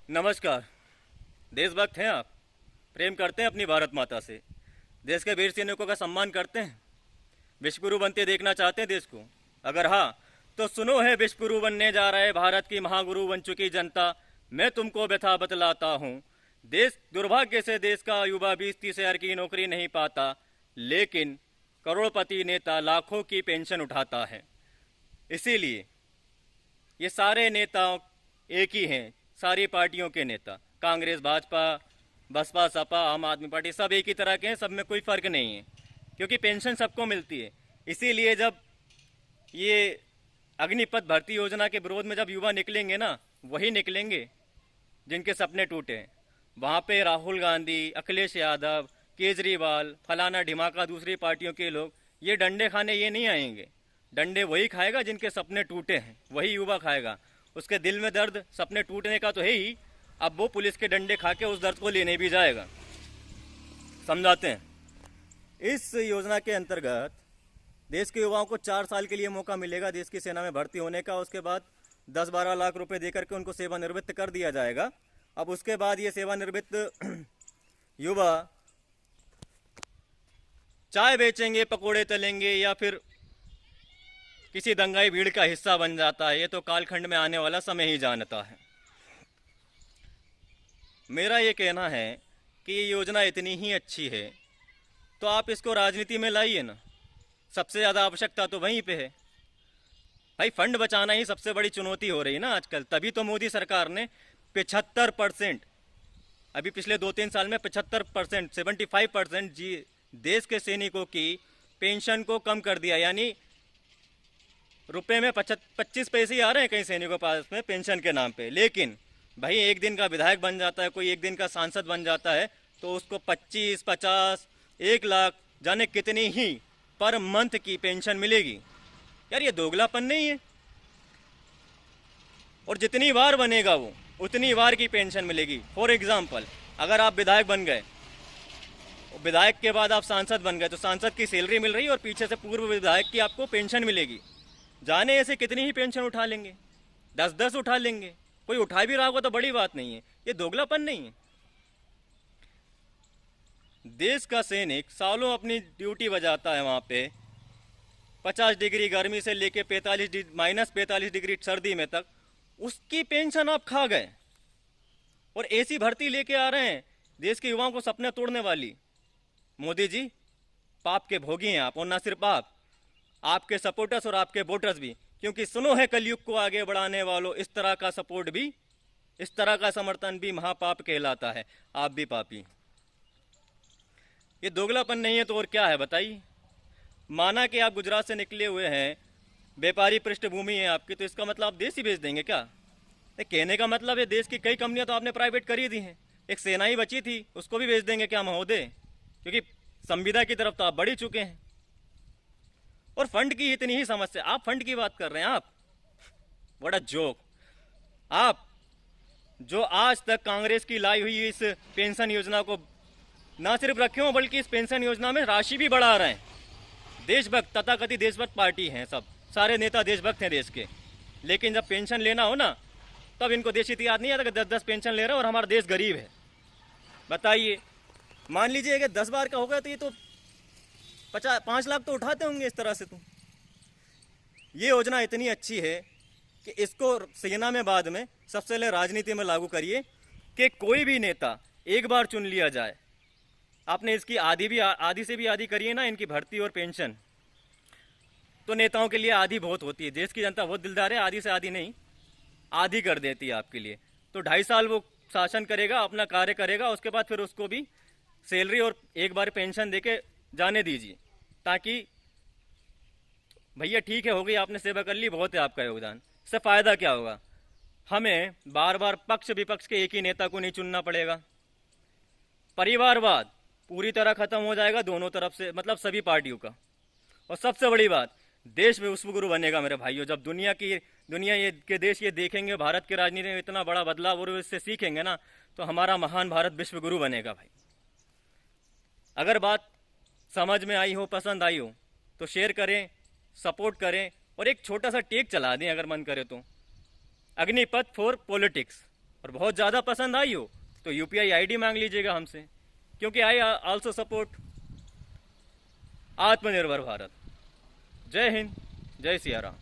नमस्कार। देशभक्त हैं आप? प्रेम करते हैं अपनी भारत माता से? देश के वीर सैनिकों का सम्मान करते हैं? विश्वगुरु बनते देखना चाहते हैं देश को? अगर हाँ, तो सुनो है विश्वगुरु बनने जा रहे भारत की महागुरु बन चुकी जनता। मैं तुमको व्यथा बतलाता हूँ। देश दुर्भाग्य से देश का युवा 20-30 हजार की नौकरी नहीं पाता, लेकिन करोड़पति नेता लाखों की पेंशन उठाता है। इसीलिए ये सारे नेता एक ही हैं, सारी पार्टियों के नेता, कांग्रेस, भाजपा, बसपा, सपा, आम आदमी पार्टी, सब एक ही तरह के हैं, सब में कोई फर्क नहीं है, क्योंकि पेंशन सबको मिलती है। इसीलिए जब ये अग्निपथ भर्ती योजना के विरोध में जब युवा निकलेंगे ना, वही निकलेंगे जिनके सपने टूटे हैं। वहाँ पे राहुल गांधी, अखिलेश यादव, केजरीवाल, फलाना ढिमाका, दूसरी पार्टियों के लोग ये डंडे खाने ये नहीं आएंगे। डंडे वही खाएगा जिनके सपने टूटे हैं, वही युवा खाएगा। उसके दिल में दर्द सपने टूटने का तो है ही, अब वो पुलिस के डंडे खा के उस दर्द को लेने भी जाएगा। समझाते हैं। इस योजना के अंतर्गत देश के युवाओं को 4 साल के लिए मौका मिलेगा देश की सेना में भर्ती होने का। उसके बाद 10-12 लाख रुपए देकर के उनको सेवानिवृत्त कर दिया जाएगा। अब उसके बाद ये सेवानिवृत्त युवा चाय बेचेंगे, पकोड़े तलेंगे, या फिर किसी दंगाई भीड़ का हिस्सा बन जाता है। ये तो कालखंड में आने वाला समय ही जानता है। मेरा ये कहना है कि ये योजना इतनी ही अच्छी है तो आप इसको राजनीति में लाइए ना। सबसे ज़्यादा आवश्यकता तो वहीं पे है भाई। फंड बचाना ही सबसे बड़ी चुनौती हो रही है ना आजकल। तभी तो मोदी सरकार ने 75%, अभी पिछले 2-3 साल में 75%, 75% जी देश के सैनिकों की पेंशन को कम कर दिया। यानी रुपए में 25 पैसे ही आ रहे हैं कई सैनिकों के पास में पेंशन के नाम पे। लेकिन भाई एक दिन का विधायक बन जाता है कोई, एक दिन का सांसद बन जाता है, तो उसको 25, 50, 1 लाख जाने कितनी ही पर मंथ की पेंशन मिलेगी। यार ये दोगलापन नहीं है? और जितनी बार बनेगा वो उतनी बार की पेंशन मिलेगी। फॉर एग्जाम्पल, अगर आप विधायक बन गए, विधायक के बाद आप सांसद बन गए, तो सांसद की सैलरी मिल रही है और पीछे से पूर्व विधायक की आपको पेंशन मिलेगी। जाने ऐसे कितनी ही पेंशन उठा लेंगे, 10-10 उठा लेंगे। कोई उठा भी रहा होगा तो बड़ी बात नहीं है। ये दोगलापन नहीं है। देश का सैनिक सालों अपनी ड्यूटी बजाता है वहाँ पे, 50 डिग्री गर्मी से लेके -45 डिग्री सर्दी में तक, उसकी पेंशन आप खा गए। और ऐसी भर्ती लेके आ रहे हैं देश के युवाओं को सपने तोड़ने वाली। मोदी जी, पाप के भोगी हैं आप, और ना सिर्फ आप, आपके सपोर्टर्स और आपके वोटर्स भी। क्योंकि सुनो है कलयुग को आगे बढ़ाने वालों, इस तरह का सपोर्ट भी, इस तरह का समर्थन भी महापाप कहलाता है। आप भी पापी। ये दोगलापन नहीं है तो और क्या है बताइए। माना कि आप गुजरात से निकले हुए हैं, व्यापारी पृष्ठभूमि है आपकी, तो इसका मतलब आप देश ही बेच देंगे क्या? कहने का मतलब है देश की कई कंपनियां तो आपने प्राइवेट कर ही दी हैं। एक सेना ही बची थी, उसको भी बेच देंगे क्या महोदय? क्योंकि संविदा की तरफ तो आप बढ़ ही चुके हैं। और फंड की इतनी ही समस्या, आप फंड की बात कर रहे हैं। आप बड़ा जोक। आप जो आज तक कांग्रेस की लाई हुई इस पेंशन योजना को ना सिर्फ रखे हो, बल्कि इस पेंशन योजना में राशि भी बढ़ा रहे हैं। देशभक्त, तथाकथित देशभक्त पार्टी हैं सब, सारे नेता देशभक्त हैं देश के। लेकिन जब पेंशन लेना हो ना, तब इनको देश हित याद नहीं आता कि 10-10 पेंशन ले रहे हो और हमारा देश गरीब है। बताइए, मान लीजिए अगर 10 बार का होगा तो ये तो 5 लाख तो उठाते होंगे इस तरह से। तो ये योजना इतनी अच्छी है कि इसको सेना में बाद में सबसे पहले राजनीति में लागू करिए कि कोई भी नेता एक बार चुन लिया जाए। आपने इसकी आधी से भी आधी करिए ना, इनकी भर्ती और पेंशन, तो नेताओं के लिए आधी बहुत होती है। देश की जनता बहुत दिलदार है, आधी से आधी नहीं, आधी कर देती है आपके लिए। तो 2.5 साल वो शासन करेगा, अपना कार्य करेगा, उसके बाद फिर उसको भी सैलरी और एक बार पेंशन देके जाने दीजिए, ताकि भैया ठीक है, हो गई, आपने सेवा कर ली, बहुत है आपका योगदान। इससे फ़ायदा क्या होगा? हमें बार बार पक्ष विपक्ष के एक ही नेता को नहीं चुनना पड़ेगा। परिवारवाद पूरी तरह खत्म हो जाएगा दोनों तरफ से, मतलब सभी पार्टियों का। और सबसे बड़ी बात, देश विश्वगुरु बनेगा मेरे भाइयों। जब दुनिया ये के देश ये देखेंगे भारत की राजनीति में इतना बड़ा बदलाव और इससे सीखेंगे ना, तो हमारा महान भारत विश्वगुरु बनेगा भाई। अगर बात समझ में आई हो, पसंद आई हो, तो शेयर करें, सपोर्ट करें, और एक छोटा सा टेक चला दें अगर मन करे तो। अग्निपथ फॉर पॉलिटिक्स, और बहुत ज़्यादा पसंद आई हो तो यूपीआई आईडी मांग लीजिएगा हमसे, क्योंकि आई आल्सो सपोर्ट आत्मनिर्भर भारत। जय हिंद, जय सिया राम।